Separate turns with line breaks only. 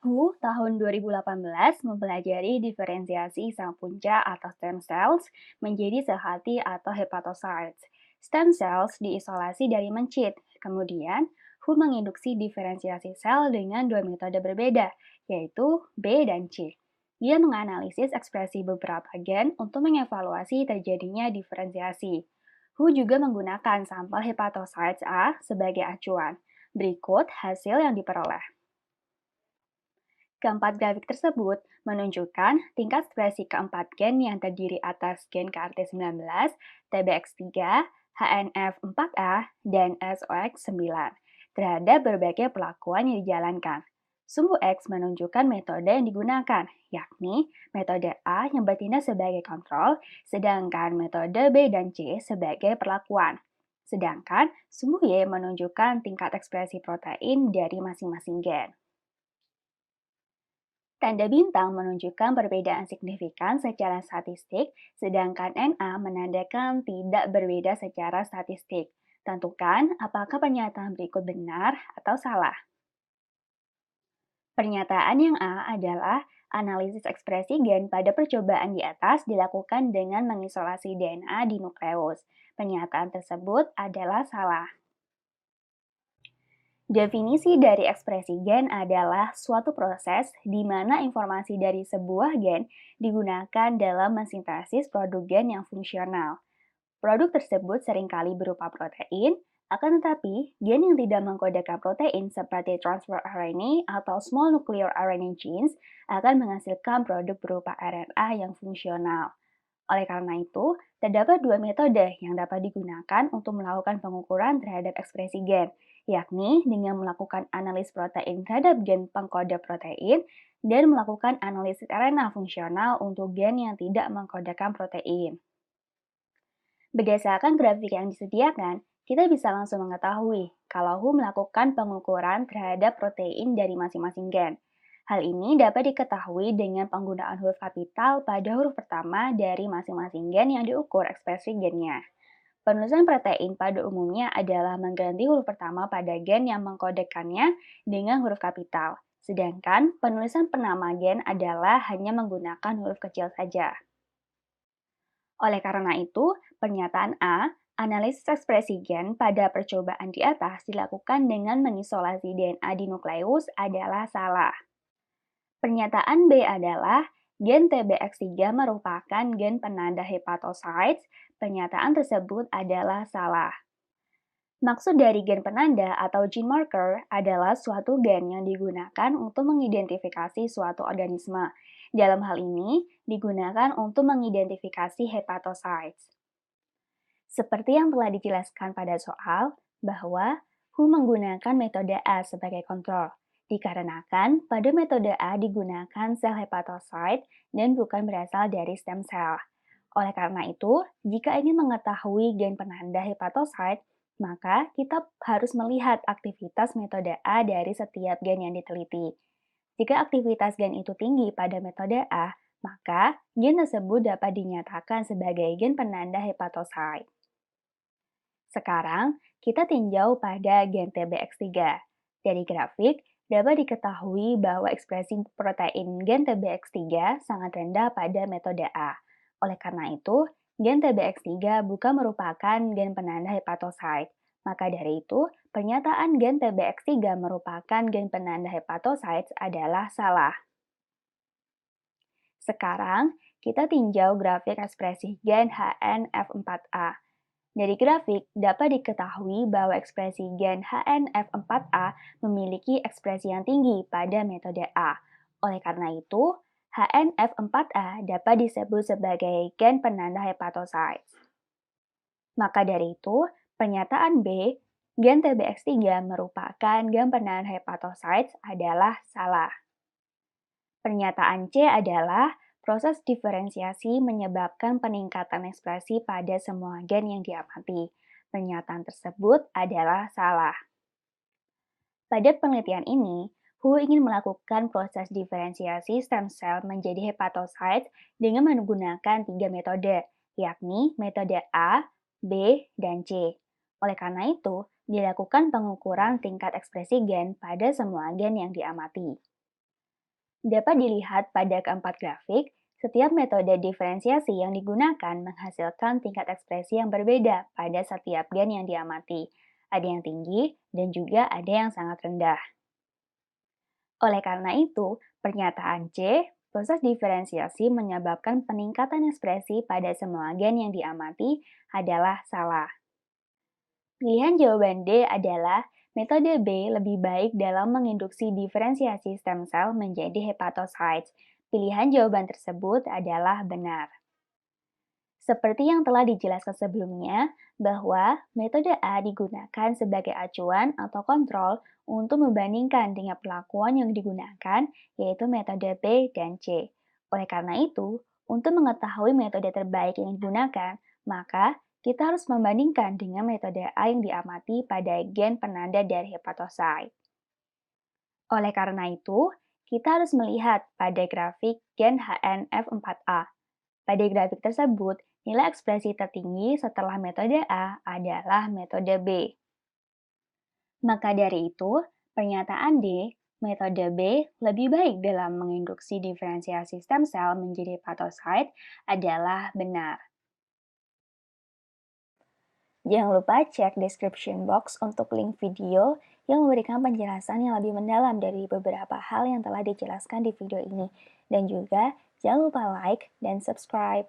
Hu tahun 2018 mempelajari diferensiasi sang punca atau stem cells menjadi sel hati atau hepatocytes. Stem cells diisolasi dari mencit. Kemudian, Hu menginduksi diferensiasi sel dengan dua metode berbeda, yaitu B dan C. Dia menganalisis ekspresi beberapa gen untuk mengevaluasi terjadinya diferensiasi. Hu juga menggunakan sampel hepatocytes A sebagai acuan. Berikut hasil yang diperoleh. Keempat grafik tersebut menunjukkan tingkat ekspresi keempat gen yang terdiri atas gen KRT19, TBX3, HNF4A, dan SOX9 terhadap berbagai perlakuan yang dijalankan. Sumbu X menunjukkan metode yang digunakan, yakni metode A yang bertindak sebagai kontrol, sedangkan metode B dan C sebagai perlakuan. Sedangkan sumbu Y menunjukkan tingkat ekspresi protein dari masing-masing gen. Tanda bintang menunjukkan perbedaan signifikan secara statistik, sedangkan NA menandakan tidak berbeda secara statistik. Tentukan apakah pernyataan berikut benar atau salah. Pernyataan yang A adalah analisis ekspresi gen pada percobaan di atas dilakukan dengan mengisolasi DNA di nukleus. Pernyataan tersebut adalah salah. Definisi dari ekspresi gen adalah suatu proses di mana informasi dari sebuah gen digunakan dalam mensintesis produk gen yang fungsional. Produk tersebut seringkali berupa protein, akan tetapi gen yang tidak mengkodekan protein seperti transfer RNA atau small nuclear RNA genes akan menghasilkan produk berupa RNA yang fungsional. Oleh karena itu, terdapat dua metode yang dapat digunakan untuk melakukan pengukuran terhadap ekspresi gen, yakni dengan melakukan analisis protein terhadap gen pengkode protein dan melakukan analisis RNA fungsional untuk gen yang tidak mengkodekan protein. Berdasarkan grafik yang disediakan, kita bisa langsung mengetahui kalau Hu melakukan pengukuran terhadap protein dari masing-masing gen. Hal ini dapat diketahui dengan penggunaan huruf kapital pada huruf pertama dari masing-masing gen yang diukur ekspresi gennya. Penulisan protein pada umumnya adalah mengganti huruf pertama pada gen yang mengkodekannya dengan huruf kapital, sedangkan penulisan penama gen adalah hanya menggunakan huruf kecil saja. Oleh karena itu, pernyataan A, analisis ekspresi gen pada percobaan di atas dilakukan dengan mengisolasi DNA di nukleus adalah salah. Pernyataan B adalah gen TBX3 merupakan gen penanda hepatocytes. Pernyataan tersebut adalah salah. Maksud dari gen penanda atau gene marker adalah suatu gen yang digunakan untuk mengidentifikasi suatu organisme. Dalam hal ini, digunakan untuk mengidentifikasi hepatocytes. Seperti yang telah dijelaskan pada soal, bahwa Hu menggunakan metode A sebagai kontrol, dikarenakan pada metode A digunakan sel hepatocyte dan bukan berasal dari stem cell. Oleh karena itu, jika ingin mengetahui gen penanda hepatocyte, maka kita harus melihat aktivitas metode A dari setiap gen yang diteliti. Jika aktivitas gen itu tinggi pada metode A, maka gen tersebut dapat dinyatakan sebagai gen penanda hepatocyte. Sekarang, kita tinjau pada gen TBX3. Dari grafik, dapat diketahui bahwa ekspresi protein gen TBX3 sangat rendah pada metode A. Oleh karena itu, gen TBX3 bukan merupakan gen penanda hepatocyte. Maka dari itu, pernyataan gen TBX3 merupakan gen penanda hepatocytes adalah salah. Sekarang, kita tinjau grafik ekspresi gen HNF4A. Dari grafik, dapat diketahui bahwa ekspresi gen HNF4A memiliki ekspresi yang tinggi pada metode A. Oleh karena itu, HNF4A dapat disebut sebagai gen penanda hepatocytes. Maka dari itu, pernyataan B, gen TBX3 merupakan gen penanda hepatocytes adalah salah. Pernyataan C adalah proses diferensiasi menyebabkan peningkatan ekspresi pada semua gen yang diamati. Pernyataan tersebut adalah salah. Pada penelitian ini, Hu ingin melakukan proses diferensiasi stem cell menjadi hepatocyte dengan menggunakan tiga metode, yakni metode A, B, dan C. Oleh karena itu, dilakukan pengukuran tingkat ekspresi gen pada semua gen yang diamati. Dapat dilihat pada keempat grafik, setiap metode diferensiasi yang digunakan menghasilkan tingkat ekspresi yang berbeda pada setiap gen yang diamati. Ada yang tinggi dan juga ada yang sangat rendah. Oleh karena itu, pernyataan C, proses diferensiasi menyebabkan peningkatan ekspresi pada semua gen yang diamati adalah salah. Pilihan jawaban D adalah metode B lebih baik dalam menginduksi diferensiasi stem cell menjadi hepatocytes. Pilihan jawaban tersebut adalah benar. Seperti yang telah dijelaskan sebelumnya, bahwa metode A digunakan sebagai acuan atau kontrol untuk membandingkan dengan perlakuan yang digunakan, yaitu metode B dan C. Oleh karena itu, untuk mengetahui metode terbaik yang digunakan, maka kita harus membandingkan dengan metode A yang diamati pada gen penanda dari hepatosit. Oleh karena itu, kita harus melihat pada grafik gen HNF4A. Pada grafik tersebut, nilai ekspresi tertinggi setelah metode A adalah metode B. Maka dari itu, pernyataan D, metode B lebih baik dalam menginduksi diferensiasi stem cell menjadi hepatocyte adalah benar. Jangan lupa cek description box untuk link video yang memberikan penjelasan yang lebih mendalam dari beberapa hal yang telah dijelaskan di video ini. Dan juga jangan lupa like dan subscribe.